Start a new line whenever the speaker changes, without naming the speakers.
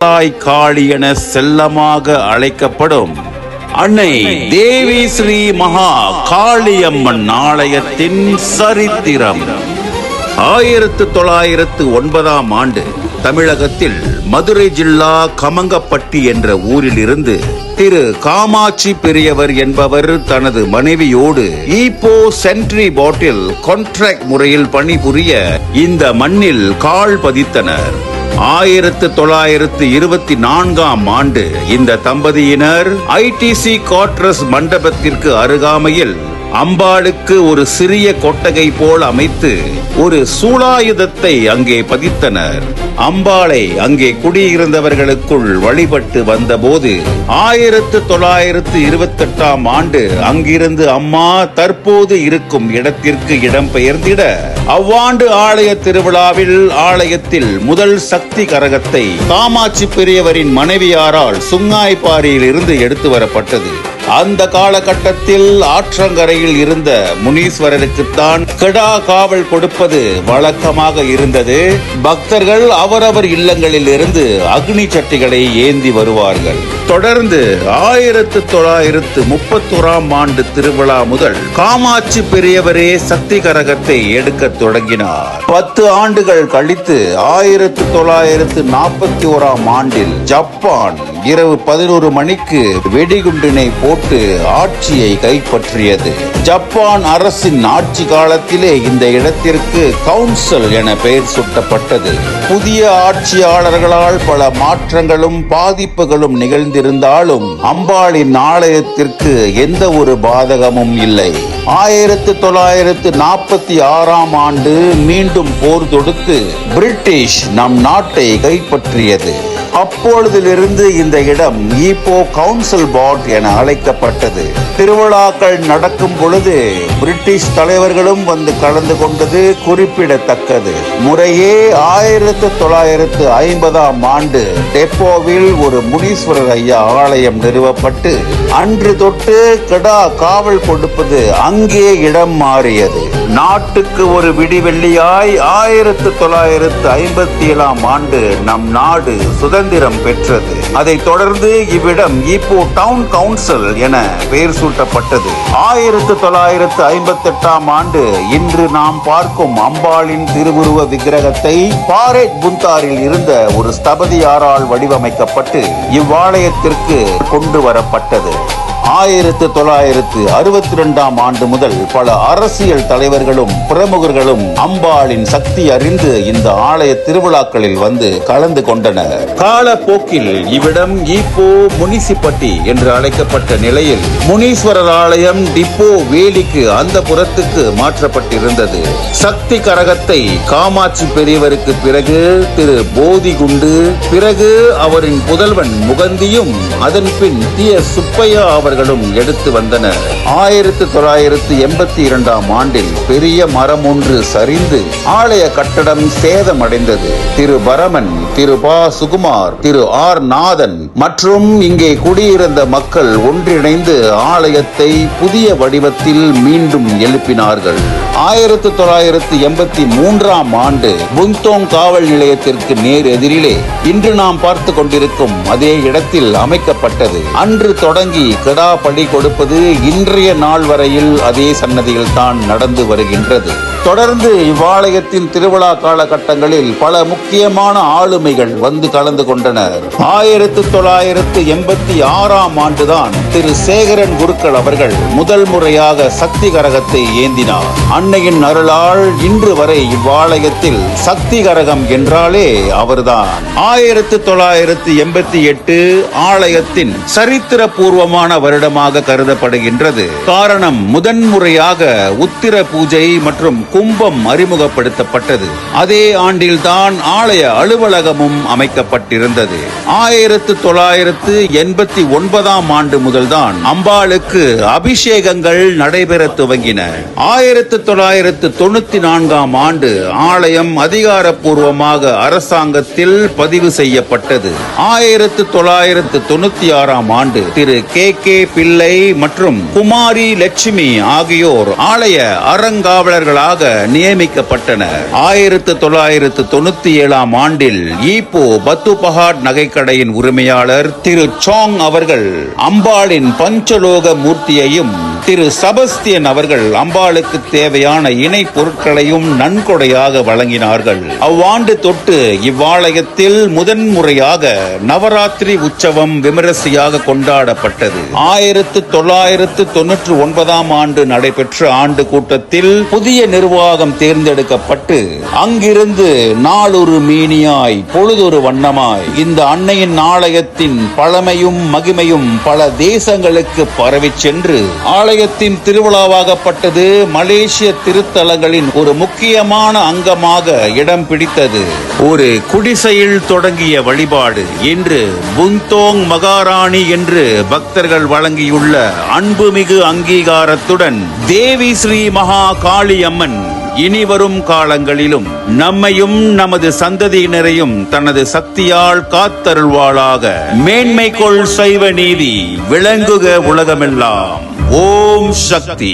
காளி என செல்லமாக அழைக்கப்படும் அன்னை தேவி ஸ்ரீ மகா காளியம்மன் ஆலயத்தின் சரித்திரம். 1909ஆம் ஆண்டு தமிழகத்தில் மதுரை ஜில்லா கமங்கப்பட்டி என்ற ஊரில் இருந்து திரு காமாட்சி பெரியவர் என்பவர் தனது மனைவியோடு ஈப்போ சென்ட்ரி பாட்டில் கான்ட்ராக்ட் முறையில் பணிபுரிய இந்த மண்ணில் கால் பதித்தனர். 1924ஆம் ஆண்டு இந்த தம்பதியினர் ஐடிசி குவார்டர்ஸ் மண்டபத்திற்கு அருகாமையில் அம்பாளுக்கு ஒரு சிறிய கொட்டகை போல் அமைத்து ஒரு சூலாயுதத்தை அங்கே பதித்தனர். அம்பாளை அங்கே குடியிருந்தவர்களுக்குள் வழிபட்டு வந்தபோது 1928ஆம் ஆண்டு அங்கிருந்து அம்மா தற்போது இருக்கும் இடத்திற்கு இடம்பெயர்ந்திட அவ்வாண்டு ஆலய திருவிழாவில் ஆலயத்தில் முதல் சக்தி கரகத்தை காமாட்சி பெரியவரின் மனைவியாரால் சுங்காய்பாரியில் இருந்து எடுத்து வரப்பட்டது. அந்த காலகட்டத்தில் ஆற்றங்கரையில் இருந்த முனீஸ்வரருக்குத்தான் கிடா காவல் கொடுப்பது வழக்கமாக இருந்தது. பக்தர்கள் அவரவர் இல்லங்களில் இருந்து அக்னி சட்டிகளை ஏந்தி வருவார்கள். தொடர்ந்து 1931ஆம் ஆண்டு திருவிழா முதல் காமாட்சி பெரியவரே சக்தி கரகத்தை எடுக்க தொடங்கினார். 10 ஆண்டுகள் கழித்து 1941ஆம் ஆண்டில் ஜப்பான் இரவு 11 மணிக்கு வெடிகுண்டினை போட்டு ஆட்சியை கைப்பற்றியது. ஜப்பான் அரசின் ஆட்சி காலத்திலே இந்த இடத்திற்கு கவுன்சில் என பெயர் சூட்டப்பட்டது. புதிய ஆட்சியாளர்களால் பல மாற்றங்களும் பாதிப்புகளும் நிகழ்ந்திருந்தாலும் அம்பாளின் ஆலயத்திற்கு எந்த ஒரு பாதகமும் இல்லை. 1946ஆம் ஆண்டு மீண்டும் போர் தொடுத்து பிரிட்டிஷ் நம் நாட்டை கைப்பற்றியது. அப்பொழுதிலிருந்து இந்த இடம் ஈப்போ கவுன்சில் போர்ட் என அழைக்கப்பட்டது. திருவிழாக்கள் நடக்கும் பொழுது பிரிட்டிஷ் தலைவர்களும் வந்து கலந்து கொண்டது குறிப்பிடத்தக்கது. முறையே 1950ஆம் ஆண்டு டெப்போவில் ஒரு முனீஸ்வரர் ஐயா ஆலயம் நிறுவப்பட்டு அன்று தொட்டு கிடா காவல் கொடுப்பது அங்கே இடம் மாறியது. நாட்டுக்கு ஒரு விடிவெள்ளியாய் 1957ஆம் ஆண்டு நம் நாடு சுதந்திரம் பெற்றது. அதைத் தொடர்ந்து இவ்விடம் இப்போ டவுன் கவுன்சில் என பெயர் சூட்டப்பட்டது. 1958ஆம் ஆண்டு இன்று நாம் பார்க்கும் அம்பாளின் திருவுருவ விக்கிரகத்தை பாரேட் புந்தாரில் இருந்த ஒரு ஸ்தபதியாரால் வடிவமைக்கப்பட்டு இவ்வாலயத்திற்கு கொண்டு வரப்பட்டது. 1962ஆம் ஆண்டு முதல் பல அரசியல் தலைவர்களும் பிரமுகர்களும் அம்பாளின் சக்தி அறிந்து இந்த ஆலய திருவிழாக்களில் வந்து கலந்து கொண்டனர். காலப்போக்கில் இவ்விடம் ஈப்போ முனிசிபட்டி என்று அழைக்கப்பட்ட நிலையில் முனீஸ்வரர் ஆலயம் டிப்போ வேலிக்கு அந்த புறத்துக்கு மாற்றப்பட்டிருந்தது. சக்தி கரகத்தை காமாட்சி பெரியவருக்கு பிறகு திரு போதிகுண்டு, பிறகு அவரின் புதல்வன் முகந்தியும், அதன் பின் டி எஸ் சுப்பையா அவர்களும் எடுத்து வந்தனர். 1982ஆம் ஆண்டில் பெரிய மரம் ஒன்று சரிந்து ஆலய கட்டடம் சேதமடைந்தது. திரு பரமன், திரு பா சுகுமார், திரு ஆர் நாதன் மற்றும் இங்கே குடியிருந்த மக்கள் ஒன்றிணைந்து ஆலயத்தை புதிய வடிவத்தில் மீண்டும் எழுப்பினார்கள். 1983ஆம் ஆண்டு புந்தோங் காவல் நிலையத்திற்கு நேர் எதிரிலே இன்று நாம் பார்த்து கொண்டிருக்கும் அதே இடத்தில் அமைக்கப்பட்டது. அன்று தொடங்கி கிடா படி கொடுப்பது இன்றைய நாள் வரையில் அதே சன்னதியில் தான் நடந்து வருகின்றது. தொடர்ந்து இவ்வாலயத்தின் திருவிழா காலகட்டங்களில் பல முக்கியமான ஆளுமைகள் வந்து கலந்து கொண்டனர். 1986ஆம் ஆண்டுதான் திரு சேகரன் குருக்கள் அவர்கள் முதல் முறையாக சக்தி கரகத்தை ஏந்தினார். அன்னையின் அருளால் இன்று வரை இவ்வாலயத்தில் சக்தி கரகம் என்றாலே அவர்தான். 1988 ஆலயத்தின் சரித்திர பூர்வமான வருடமாக கருதப்படுகின்றது. காரணம், முதன்முறையாக உத்திர பூஜை மற்றும் கும்பம் அறிமுகப்படுத்தப்பட்டது. அதே ஆண்டில்தான் ஆலய அலுவலகமும் அமைக்கப்பட்டிருந்தது. 1989ஆம் ஆண்டு முதல்தான் அம்பாளுக்கு அபிஷேகங்கள் நடைபெற துவங்கின. 1994ஆம் ஆண்டு ஆலயம் அதிகாரப்பூர்வமாக அரசாங்கத்தில் பதிவு செய்யப்பட்டது. 1996ஆம் ஆண்டு திரு கே பிள்ளை மற்றும் குமாரி லட்சுமி ஆகியோர் ஆலய அறங்காவலர்களாக நியமிக்கப்பட்டனர். 1997ஆம் ஆண்டில் ஈப்போ பத்துபஹாட் நகைக்கடையின் உரிமையாளர் திரு சாங் அவர்கள் அம்பாளின் பஞ்சலோக மூர்த்தியையும், திரு செபஸ்தியன் அவர்கள் அம்பாளுக்கு தேவையான இணை பொருட்களையும் நன்கொடையாக வழங்கினார்கள். அவ்வாண்டு தொட்டு இவ்வாலயத்தில் முதன்முறையாக நவராத்திரி உற்சவம் விமரிசையாக கொண்டாடப்பட்டது. 1999ஆம் ஆண்டு நடைபெற்ற ஆண்டு கூட்டத்தில் புதிய நிர்வாகம் தேர்ந்தெடுக்கப்பட்டு அங்கிருந்து நாளொரு மீனியாய் பொழுதொரு வண்ணமாய் இந்த அன்னையின் ஆலயத்தின் பழமையும் மகிமையும் பல தேசங்களுக்கு பரவி சென்று ஆலயத்தின் திருவிழாவாகப்பட்டது மலேசிய திருத்தலங்களின் ஒரு முக்கியமான அங்கமாக இடம் பிடித்தது. ஒரு குடிசையில் தொடங்கிய வழிபாடு இன்று புந்தோங் மகாராணி என்று பக்தர்கள் வழங்கியுள்ள அன்புமிகு அங்கீகாரத்துடன் தேவி ஸ்ரீ மகா காளி அம்மன் இனி வரும் காலங்களிலும் நம்மையும் நமது சந்ததியினரையும் தனது சக்தியால் காத்தருள்வாளாக. மேன்மைக்குள் சைவ நீதி விளங்குக உலகமெல்லாம். ஓம் சக்தி.